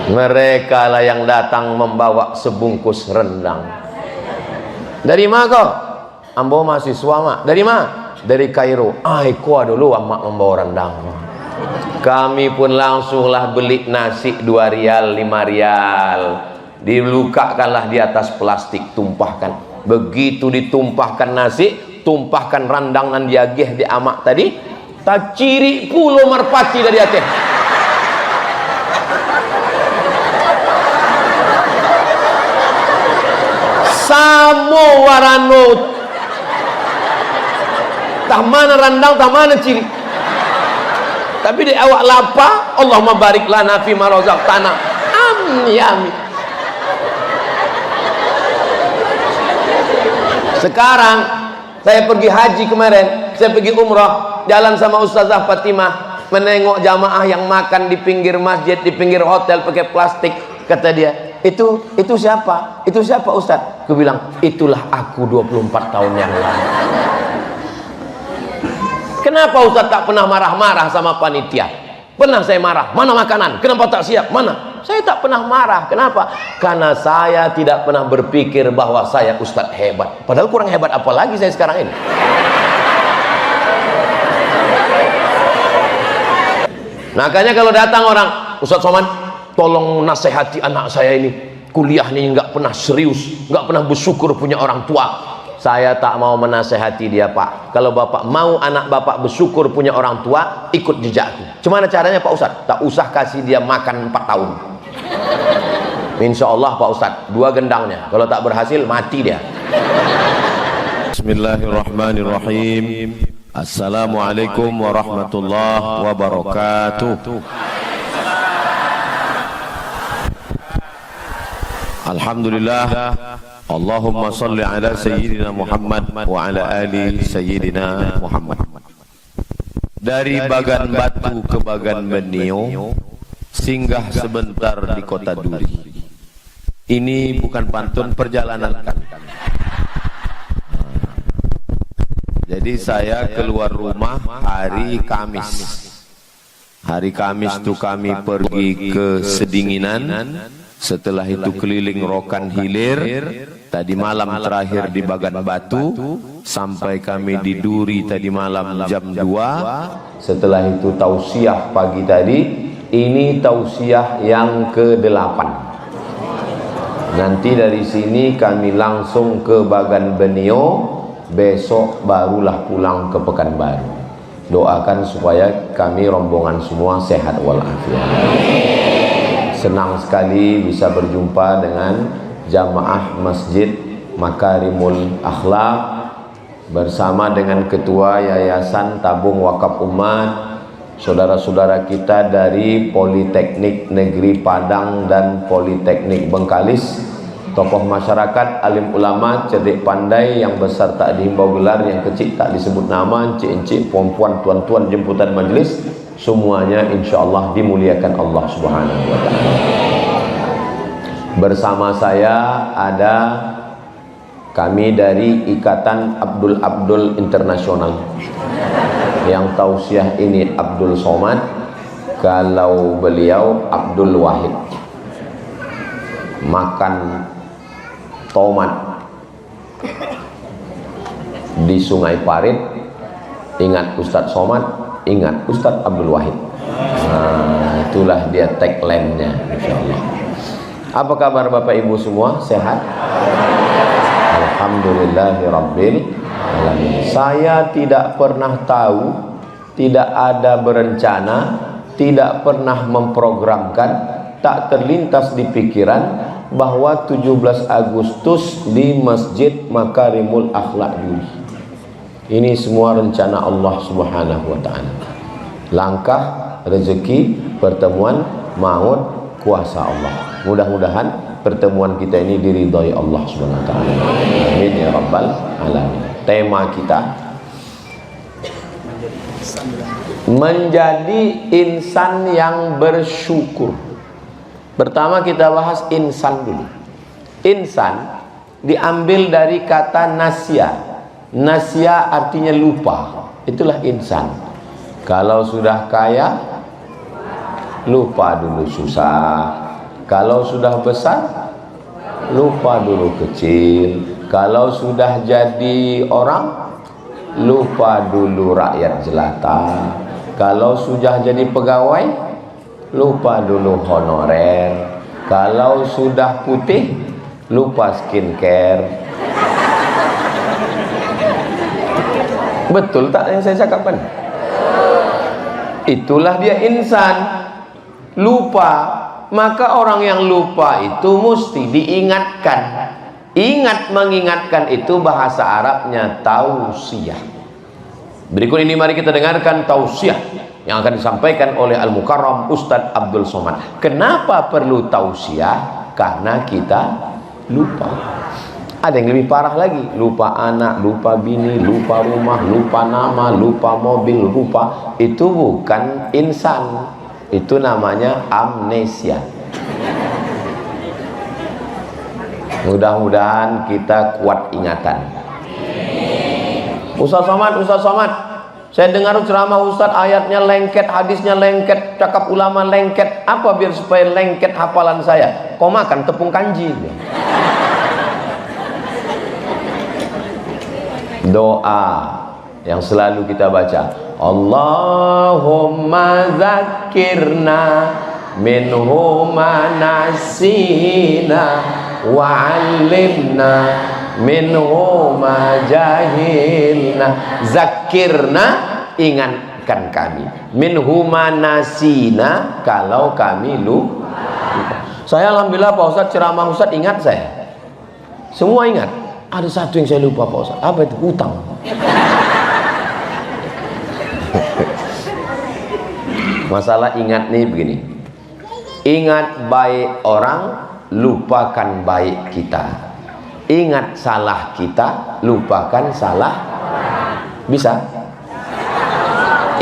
Mereka lah yang datang membawa sebungkus rendang. Dari mana kau? Ambo mahasiswa mak. Dari mana? Dari Kairo. Kuah dulu mak membawa rendang. Kami pun langsunglah beli nasi 2 rial, 5 rial. Dilukakanlah di atas plastik, tumpahkan. Begitu ditumpahkan nasi, tumpahkan rendang nan diagih di amak tadi, tak ciri pulau merpati dari atas. Samo warano. Tak mana rendang, tak mana ciri. Tapi di awak lapa, Allahumma barik lana fi ma razaqtana. Amin. Sekarang saya pergi haji kemarin, saya pergi umrah, jalan sama Ustazah Fatimah, menengok jamaah yang makan di pinggir masjid, di pinggir hotel pakai plastik. Kata dia, itu siapa? Itu siapa Ustaz? Aku bilang, itulah aku 24 tahun yang lalu. Kenapa Ustaz tak pernah marah-marah sama panitia? Pernah saya marah, mana makanan? Kenapa tak siap? Mana? Saya tak pernah marah. Kenapa? Karena saya tidak pernah berpikir bahwa saya Ustaz hebat. Padahal kurang hebat apa lagi saya sekarang ini. Makanya kalau datang orang, Ustaz Somad, tolong nasihati anak saya ini. Kuliah ini nggak pernah serius, nggak pernah bersyukur punya orang tua. Saya tak mau menasehati dia, Pak. Kalau Bapak mau anak Bapak bersyukur punya orang tua, ikut jejakku. Gimana caranya Pak Ustaz? Tak usah kasih dia makan 4 tahun. Insya Allah Pak Ustaz, 2 gendangnya. Kalau tak berhasil, mati dia. Bismillahirrahmanirrahim. Assalamualaikum warahmatullahi wabarakatuh. Alhamdulillah, Allahumma salli ala Sayyidina Muhammad wa ala ali Sayyidina Muhammad. Dari Bagan Batu ke Bagan Benio, singgah sebentar di kota Duri. Ini bukan pantun, perjalanan kan. Jadi saya keluar rumah hari Kamis. Hari Kamis itu kami pergi ke Sedinginan. Setelah itu keliling Rokan Hilir. Tadi malam terakhir di Bagan Batu. Sampai kami di Duri tadi malam jam 2. Setelah itu tausiah pagi tadi. Ini tausiah yang ke-8. Nanti dari sini kami langsung ke Bagan Benio. Besok barulah pulang ke Pekanbaru. Doakan supaya kami rombongan semua sehat walafiat. Senang sekali bisa berjumpa dengan jamaah Masjid Makarimul Akhlak bersama dengan Ketua Yayasan Tabung Wakaf Umat, saudara-saudara kita dari Politeknik Negeri Padang dan Politeknik Bengkalis, tokoh masyarakat, alim ulama, cerdik pandai, yang besar tak dihimbau gelar, yang kecil tak disebut nama, encik-encik, perempuan, tuan-tuan, jemputan majelis, semuanya insyaallah dimuliakan Allah Subhanahu wa taala. Bersama saya ada kami dari Ikatan Abdul Internasional. Yang tausiah ini Abdul Somad, kalau beliau Abdul Wahid. Makan tomat di Sungai Parit, ingat Ustadz Somad, ingat Ustadz Abdul Wahid. Nah, itulah dia tagline-nya insyaallah. Apa kabar Bapak Ibu semua? Sehat? Alhamdulillahirabbil alamin. Saya tidak pernah tahu, tidak ada berencana, tidak pernah memprogramkan, tak terlintas di pikiran bahwa 17 Agustus di Masjid Makarimul Akhlak Duri. Ini semua rencana Allah Subhanahu wa taala. Langkah, rezeki, pertemuan, maut, kuasa Allah. Mudah-mudahan pertemuan kita ini diridhai Allah Subhanahu wa taala. Amin ya rabbal alamin. Tema kita menjadi insan yang bersyukur. Pertama kita bahas insan dulu. Insan diambil dari kata nasya. Nasya artinya lupa. Itulah insan. Kalau sudah kaya, lupa dulu susah. Kalau sudah besar, lupa dulu kecil. Kalau sudah jadi orang, lupa dulu rakyat jelata. Kalau sudah jadi pegawai, lupa dulu honorer. Kalau sudah putih, lupa skincare. Betul tak yang saya cakapkan? Itulah dia insan, lupa. Maka orang yang lupa itu mesti diingatkan. Ingat mengingatkan itu bahasa Arabnya tausiah. Berikut ini mari kita dengarkan tausiah yang akan disampaikan oleh Al-Mukarram Ustadz Abdul Somad. Kenapa perlu tausiah? Karena kita lupa. Ada yang lebih parah lagi, lupa anak, lupa bini, lupa rumah, lupa nama, lupa mobil, lupa. Itu bukan insan, itu namanya amnesia. Mudah-mudahan kita kuat ingatan. Ustaz Somad, saya dengar ceramah Ustaz, ayatnya lengket, hadisnya lengket, cakap ulama lengket. Apa biar supaya lengket hafalan saya? Kau makan tepung kanji. Doa yang selalu kita baca, Allahumma zakirna minhu ma nasina wa 'allimna minhu ma jahilna. Zakirna, ingatkan kami, minhu ma nasina, kalau kami lupa. Saya alhamdulillah Pak Ustaz, ceramah Ustaz ingat saya, semua ingat. Ada satu yang saya lupa Pak Ustaz. Apa itu? Hutang. Masalah ingat nih begini. Ingat baik orang, lupakan baik kita. Ingat salah kita, lupakan salah. Bisa?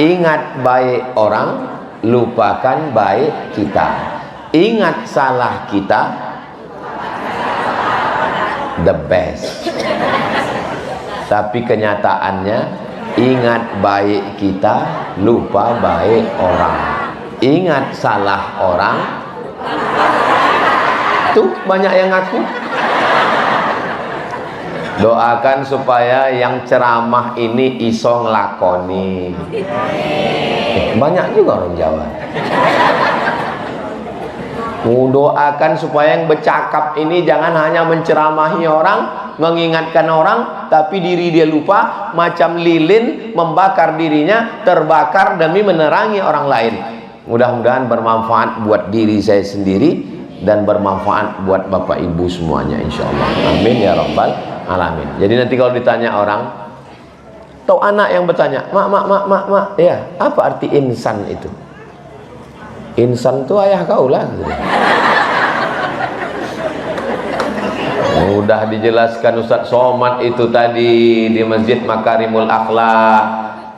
Ingat baik orang, lupakan baik kita. Ingat salah kita, the best. Tapi kenyataannya, ingat baik kita, lupa baik orang. Ingat salah orang, tuh banyak yang ngaku. Doakan supaya yang ceramah ini iso nglakoni. Banyak juga orang Jawa. Doakan supaya yang bercakap ini jangan hanya menceramahi orang, mengingatkan orang, tapi diri dia lupa, macam lilin membakar dirinya, terbakar demi menerangi orang lain. Mudah-mudahan bermanfaat buat diri saya sendiri dan bermanfaat buat Bapak Ibu semuanya, insyaallah. Amin ya rabbal alamin. Jadi nanti kalau ditanya orang, atau anak yang bertanya, mak, ya, apa arti insan itu? Insan itu ayah kau lah gitu. Mudah dijelaskan Ustaz Somad itu tadi di Masjid Makarimul Akhlak.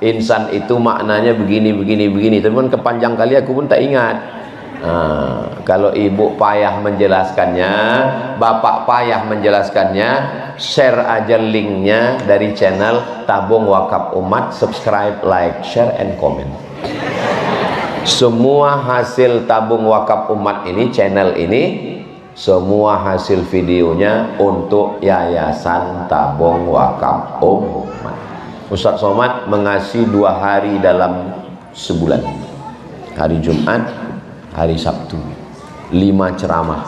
Insan itu maknanya begini. Teman kepanjang kali aku pun tak ingat. Kalau ibu payah menjelaskannya, bapak payah menjelaskannya, share aja linknya dari channel Tabung Wakaf Umat. Subscribe, like, share, and comment. Semua hasil tabung wakaf umat ini, channel ini, semua hasil videonya untuk Yayasan Tabung Wakaf Umat. Ustaz Somad mengasih 2 hari dalam sebulan. Hari Jumat, hari Sabtu. 5 ceramah.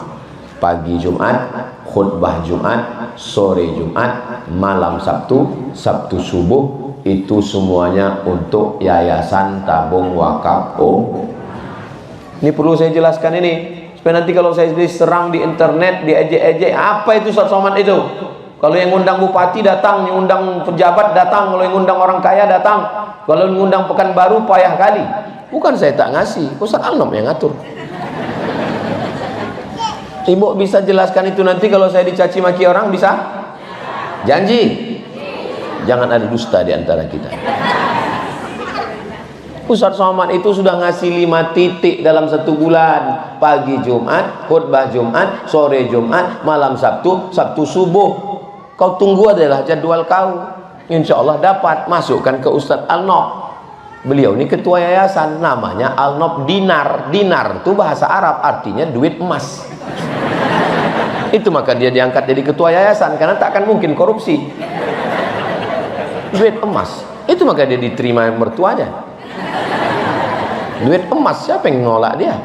Pagi Jumat, khutbah Jumat, sore Jumat, malam Sabtu, Sabtu subuh. Itu semuanya untuk Yayasan Tabung Wakaf Ini perlu saya jelaskan ini, supaya nanti kalau saya diserang di internet, diejek-ejek, apa itu Ustaz Somad itu? Kalau yang ngundang bupati datang, yang ngundang pejabat datang, kalau yang ngundang orang kaya datang, kalau yang ngundang Pekanbaru payah kali. Bukan saya tak ngasih, Ustaz Alnom yang ngatur. Ibu bisa jelaskan itu nanti kalau saya dicaci maki orang, bisa? Janji? Jangan ada dusta di antara kita. Ustaz Somad itu sudah ngasih 5 titik dalam 1 bulan. Pagi Jumat, khutbah Jumat, sore Jumat, malam Sabtu, Sabtu subuh. Kau tunggu adalah jadwal kau. Insya Allah dapat. Masukkan ke Ustaz Alno. Beliau ini ketua yayasan, namanya Al-Nob Dinar. Dinar itu bahasa Arab, artinya duit emas. Itu maka dia diangkat jadi ketua yayasan, karena tak akan mungkin korupsi. Duit emas. Itu maka dia diterima mertuanya. Duit emas, siapa yang nolak dia?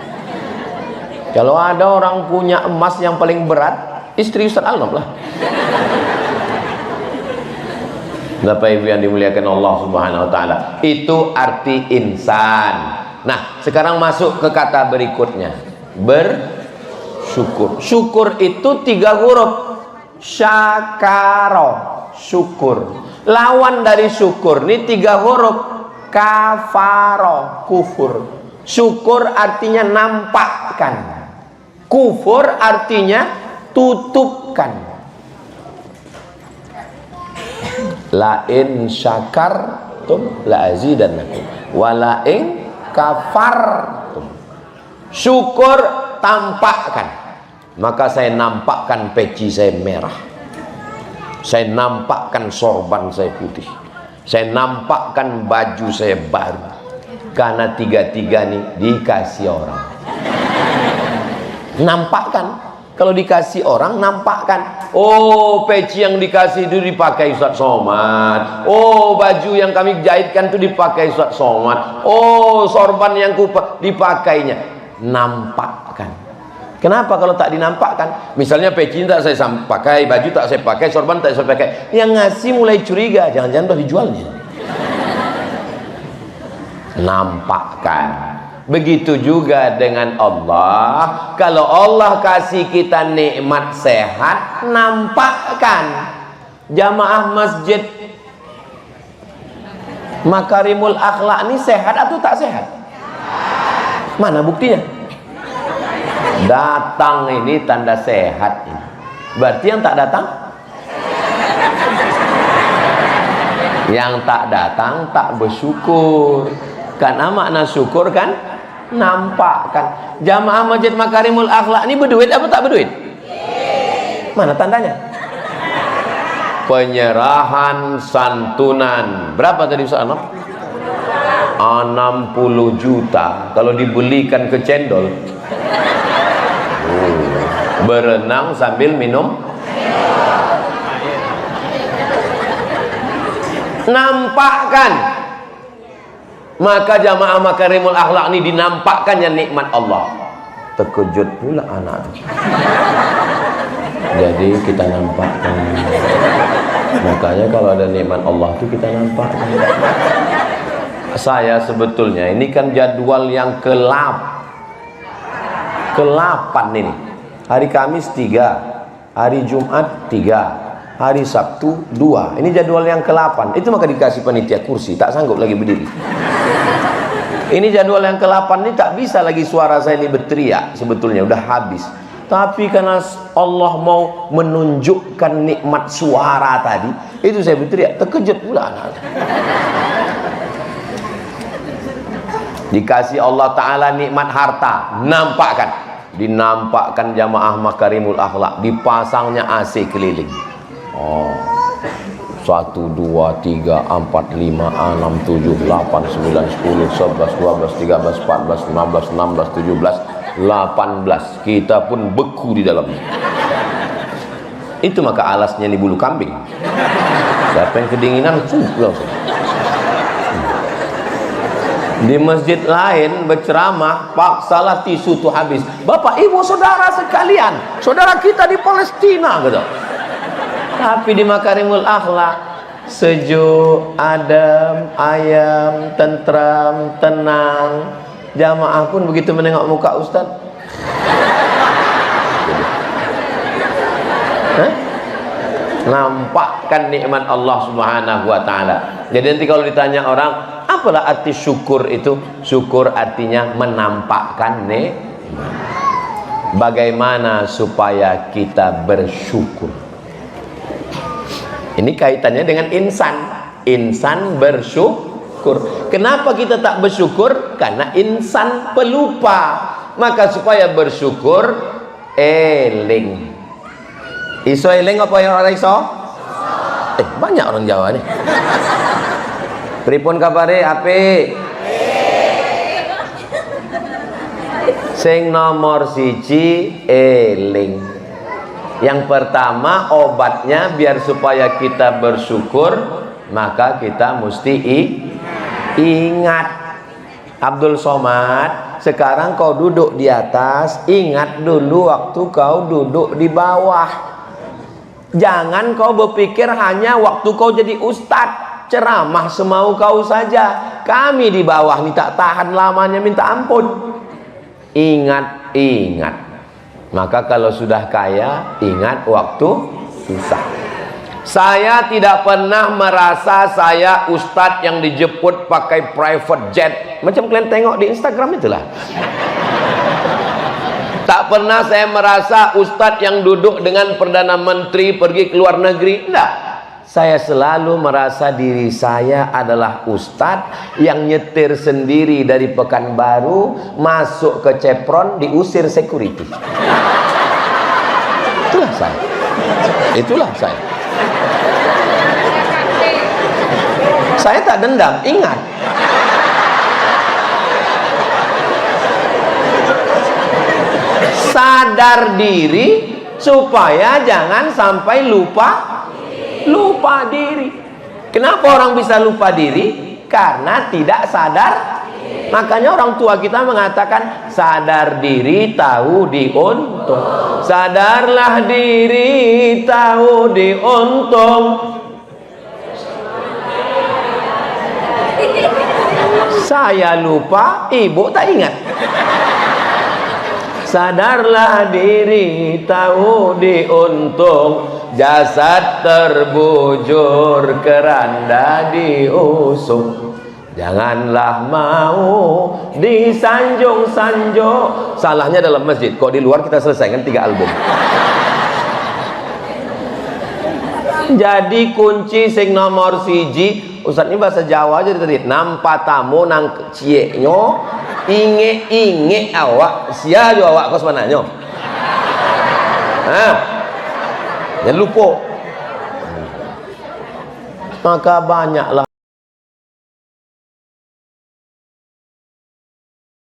Kalau ada orang punya emas yang paling berat, istri Ustaz Al-Nob lah. Bapak Ibu yang dimuliakan Allah Subhanahu wa taala. Itu arti insan. Nah, sekarang masuk ke kata berikutnya. Bersyukur. Syukur itu 3 huruf. Syakaro, syukur. Lawan dari syukur ini 3 huruf. Kafaro, kufur. Syukur artinya nampakkan. Kufur artinya tutupkan. La in syakartum la azidannakum wa la in kafartum. Syukur tampakkan. Maka saya nampakkan peci saya merah, saya nampakkan sorban saya putih, saya nampakkan baju saya baru, karena 3-3 nih dikasih orang. Nampakkan. Kalau dikasih orang, nampakkan. Oh, peci yang dikasih itu dipakai Ustaz Somad. Oh, baju yang kami jahitkan itu dipakai Ustaz Somad. Oh, sorban yang dipakainya. Nampakkan. Kenapa kalau tak dinampakkan? Misalnya peci tak saya pakai, baju tak saya pakai, sorban tak saya pakai. Yang ngasih mulai curiga, jangan-jangan udah dijualnya. Nampakkan. Begitu juga dengan Allah. Kalau Allah kasih kita nikmat sehat, nampakkan. Jamaah masjid Makarimul Akhlak ini sehat atau tak sehat? Mana buktinya? Datang ini tanda sehat ini. Berarti yang tak datang? Yang tak datang tak bersyukur. Karena makna syukur kan nampakkan. Jamaah Masjid Makarimul Akhlak ini berduit apa tak berduit? Mana tandanya? Penyerahan santunan. Berapa tadi Ustaz Anwar? 60 juta. Kalau dibelikan ke cendol, berenang sambil minum. Nampakkan. Maka jamaah Makarimul Akhlak ini dinampakkannya nikmat Allah. Terkejut pula anak itu. Jadi kita nampakkan. Makanya kalau ada nikmat Allah itu kita nampakkan. Saya sebetulnya ini kan jadwal yang ke-8 ini. Hari Kamis 3, hari Jumat 3, hari Sabtu 2. Ini jadwal yang ke-8. Itu maka dikasih panitia kursi, tak sanggup lagi berdiri. Ini jadwal yang ke-8 ini tak bisa lagi suara saya ini berteriak, sebetulnya udah habis. Tapi karena Allah mau menunjukkan nikmat suara tadi, itu saya berteriak, terkejut pula anak. Dikasih Allah Ta'ala nikmat harta, nampakkan. Dinampakkan jamaah Makarimul Akhlak, dipasangnya AC keliling. Oh, 1, 2, 3, 4, 5, 6, 7, 8, 9, 10, 11, 12, 13, 14, 15, 16, 17, 18. Kita pun beku di dalamnya. Itu maka alasnya ini bulu kambing. Siapa yang kedinginan, langsung. Di masjid lain berceramah, paksalah tisu itu habis. Bapak, ibu, saudara sekalian, saudara kita di Palestina, gitu. Tapi di Makarimul Akhlak sejuk, adem, ayam, tentram, tenang. Jamaah pun begitu menengok muka Ustaz. Nampakkan nikmat Allah Subhanahu wa Ta'ala. Jadi nanti kalau ditanya orang, apalah arti syukur itu? Syukur artinya menampakkan nikmat. Bagaimana supaya kita bersyukur? Ini kaitannya dengan insan. Insan bersyukur. Kenapa kita tak bersyukur? Karena insan pelupa. Maka supaya bersyukur, eling. Iso eling apa yang orang iso? Banyak orang Jawa nih. Pripun kabare? Apik. Sing nomor siji eling. Yang pertama obatnya biar supaya kita bersyukur, maka kita mesti ingat. Abdul Somad, sekarang kau duduk di atas, ingat dulu waktu kau duduk di bawah. Jangan kau berpikir hanya waktu kau jadi ustadz, ceramah semau kau saja. Kami di bawah nih tak tahan lamanya minta ampun. Ingat. Maka kalau sudah kaya, ingat waktu susah. Saya tidak pernah merasa saya ustadz yang dijemput pakai private jet. Macam kalian tengok di Instagram itulah. Tak pernah saya merasa ustadz yang duduk dengan Perdana Menteri pergi ke luar negeri. Tidak. Saya selalu merasa diri saya adalah ustadz yang nyetir sendiri dari Pekanbaru, masuk ke Chevron, diusir security. Itulah saya. Itulah saya. Saya tak dendam, ingat. Sadar diri supaya jangan sampai lupa diri. Kenapa orang bisa lupa diri? Karena tidak sadar. Makanya orang tua kita mengatakan sadar diri tahu diuntung. Sadarlah diri tahu diuntung. Saya lupa, ibu tak ingat. Sadarlah diri tahu diuntung. Jasad terbujur keranda diusung. Janganlah mau disanjung-sanjung. Salahnya dalam masjid. Kok di luar kita selesaikan 3 album. Jadi kunci sing nomor siji, Ustaz ini bahasa Jawa aja tadi. Nampak tamu nang cieknyo, inge awak, sia jo awak kos mananyo. Jangan lupa. Maka banyaklah